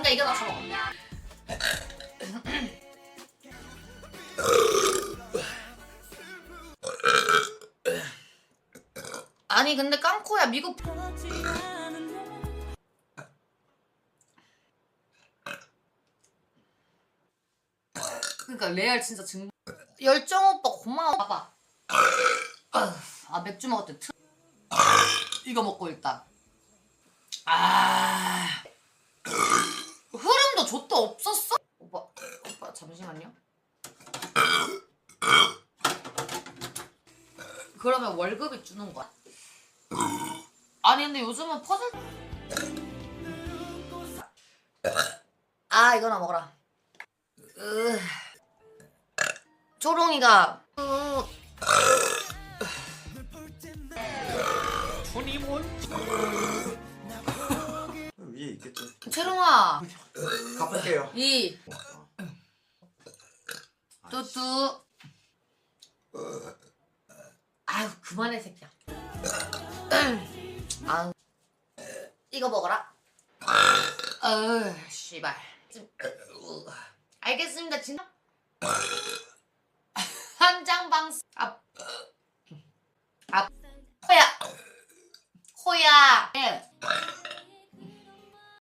남자 이거 나 잡아. 아니 근데 깡코야 미국. 그러니까 레알 진짜 증. 열정 오빠 고마워. 봐봐. 아 맥주 먹을 때 이거 먹고 일단. 아 흐름도 좆도 없었어? 오빠 잠시만요. 그러면 월급이 주는 거야? 아니 근데 요즘은 퍼즐. 아 이거나 먹어라. 초롱이가 손이 뭔? 위에 있겠죠. 채롱아 가볼게요. 이 뚜뚜. 아유 그만해 새끼야. 아 이거 먹어라. 씨발. 알겠습니다 진짜. 한장 방수. 호야. 호야.